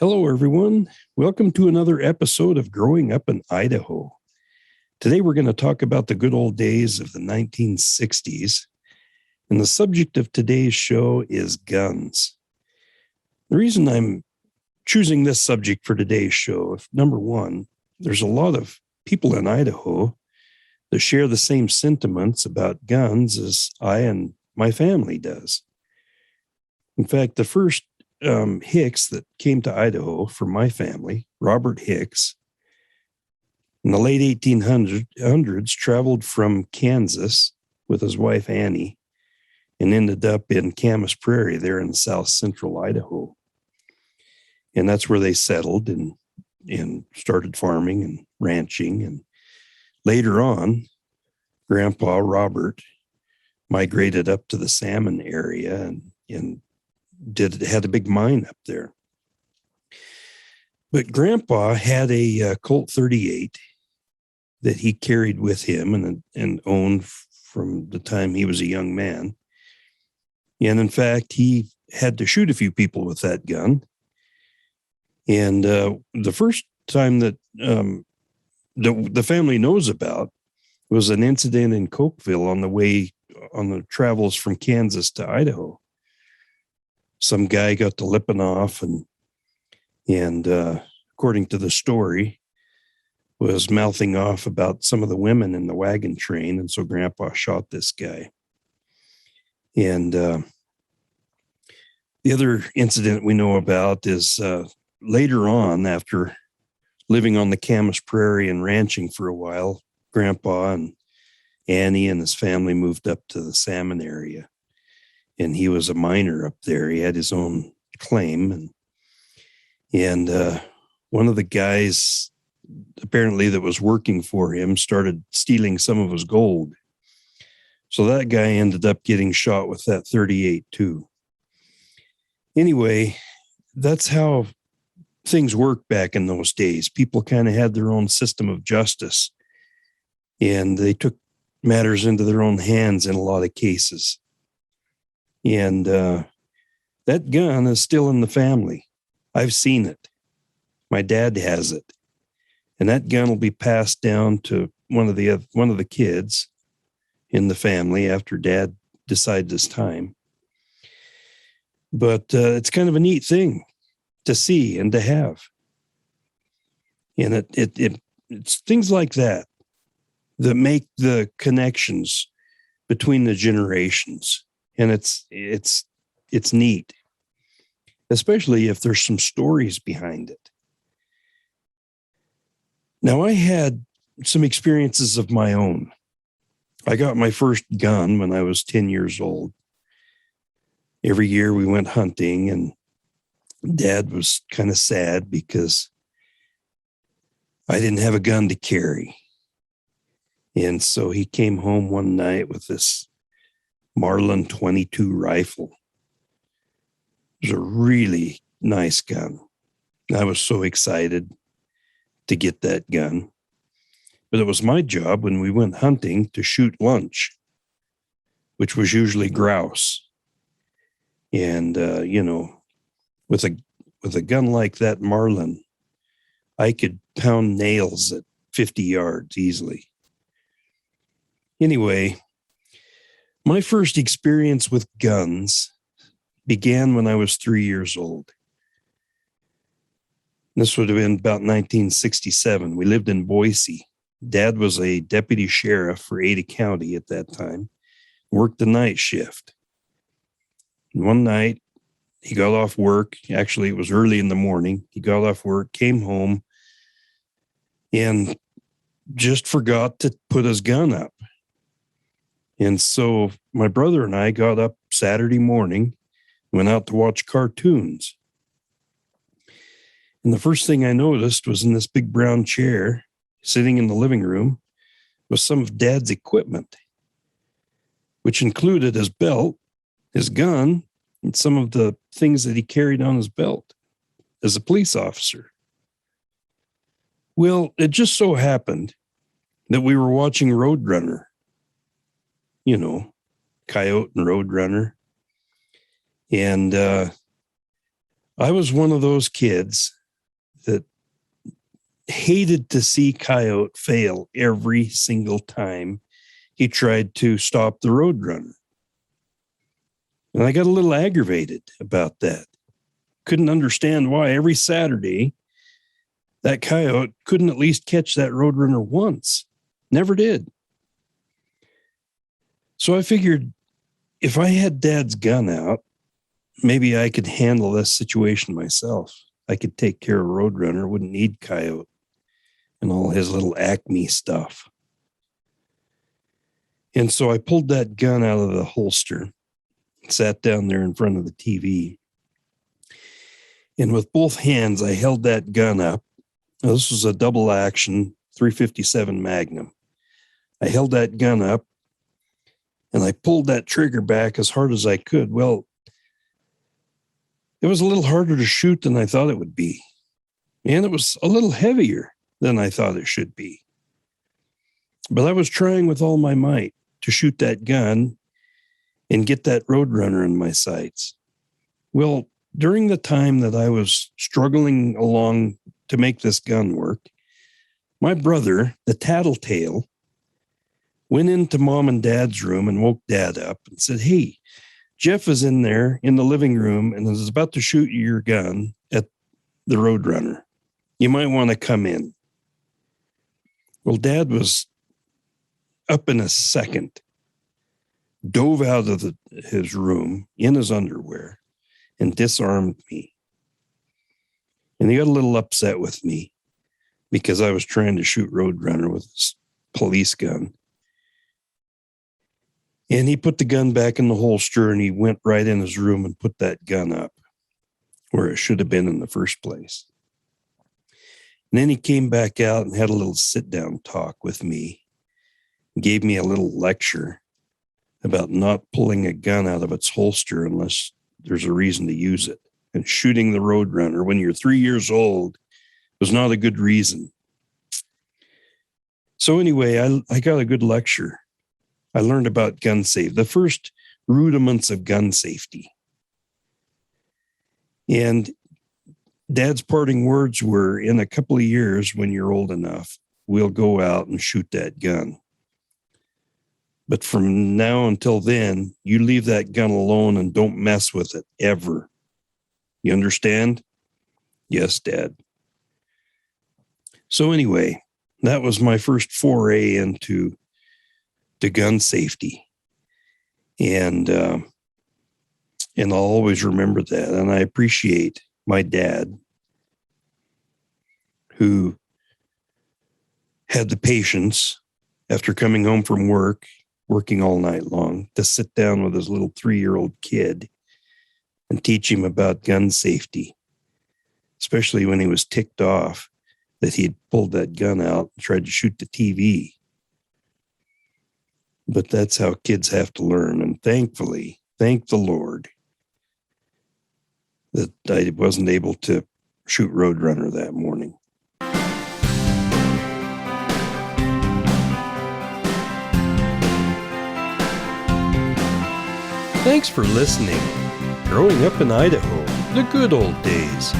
Hello, everyone. Welcome to another episode of Growing Up in Idaho. Today, we're going to talk about the good old days of the 1960s. And the subject of today's show is guns. The reason I'm choosing this subject for today's show, number one, there's a lot of people in Idaho that share the same sentiments about guns as I and my family does. In fact, the first Hicks that came to Idaho from my family, Robert Hicks, in the late 1800s, traveled from Kansas with his wife Annie and ended up in Camas Prairie there in south central Idaho. And that's where they settled and started farming and ranching. And later on, Grandpa Robert migrated up to the Salmon area and had a big mine up there. But Grandpa had a Colt 38 that he carried with him and owned from the time he was a young man. And in fact, he had to shoot a few people with that gun. And the first time that the family knows about was an incident in Cokeville on the travels from Kansas to Idaho. Some guy got to lipping off and according to the story, was mouthing off about some of the women in the wagon train. And so Grandpa shot this guy. And the other incident we know about is later on, after living on the Camas Prairie and ranching for a while, Grandpa and Annie and his family moved up to the Salmon area. And he was a miner up there. He had his own claim. And one of the guys, apparently that was working for him, started stealing some of his gold. So that guy ended up getting shot with that 38 too. Anyway, that's how things worked back in those days. People kind of had their own system of justice, and they took matters into their own hands in a lot of cases. And that gun is still in the family. I've seen it. My dad has it. And that gun will be passed down to one of the kids in the family after Dad decides it's time. But it's kind of a neat thing to see and to have. And it's things like that make the connections between the generations. And it's neat, especially if there's some stories behind it. Now, I had some experiences of my own. I got my first gun when I was 10 years old. Every year we went hunting, and Dad was kind of sad because I didn't have a gun to carry. And so he came home one night with this Marlin 22 rifle. It was a really nice gun. I was so excited to get that gun. But it was my job when we went hunting to shoot lunch, which was usually grouse. And, with a gun like that Marlin, I could pound nails at 50 yards easily. Anyway, my first experience with guns began when I was 3 years old. This would have been about 1967. We lived in Boise. Dad was a deputy sheriff for Ada County at that time, worked the night shift. And one night, he got off work. Actually, it was early in the morning. He got off work, came home, and just forgot to put his gun up. And so my brother and I got up Saturday morning, went out to watch cartoons. And the first thing I noticed was in this big brown chair sitting in the living room was some of Dad's equipment, which included his belt, his gun, and some of the things that he carried on his belt as a police officer. Well, it just so happened that we were watching Roadrunner. You know, Coyote and Roadrunner. And I was one of those kids that hated to see Coyote fail every single time he tried to stop the Roadrunner. And I got a little aggravated about that. Couldn't understand why every Saturday that Coyote couldn't at least catch that Roadrunner once. Never did. So I figured if I had Dad's gun out, maybe I could handle this situation myself. I could take care of Roadrunner, wouldn't need Coyote and all his little Acme stuff. And so I pulled that gun out of the holster, sat down there in front of the TV, and with both hands, I held that gun up. Now, this was a double action 357 Magnum. I held that gun up and I pulled that trigger back as hard as I could. Well, it was a little harder to shoot than I thought it would be. And it was a little heavier than I thought it should be. But I was trying with all my might to shoot that gun and get that Roadrunner in my sights. Well, during the time that I was struggling along to make this gun work, my brother, the tattletale, went into Mom and Dad's room and woke Dad up and said, "Hey, Jeff is in there in the living room and is about to shoot your gun at the Roadrunner. You might want to come in." Well, Dad was up in a second, dove out of his room in his underwear and disarmed me. And he got a little upset with me because I was trying to shoot Roadrunner with his police gun. And he put the gun back in the holster and he went right in his room and put that gun up where it should have been in the first place. And then he came back out and had a little sit-down talk with me, gave me a little lecture about not pulling a gun out of its holster unless there's a reason to use it. And shooting the Roadrunner when you're 3 years old was not a good reason. So anyway, I got a good lecture. I learned about gun safety, the first rudiments of gun safety. And Dad's parting words were, in a couple of years, when you're old enough, we'll go out and shoot that gun. But from now until then, you leave that gun alone and don't mess with it ever. You understand? Yes, Dad. So anyway, that was my first foray into gun safety. And I'll always remember that. And I appreciate my dad, who had the patience after coming home from work, working all night long, to sit down with his little 3-year-old kid and teach him about gun safety, especially when he was ticked off that he had pulled that gun out and tried to shoot the TV. But that's how kids have to learn. And thankfully, thank the Lord that I wasn't able to shoot Roadrunner that morning. Thanks for listening. Growing up in Idaho, the good old days.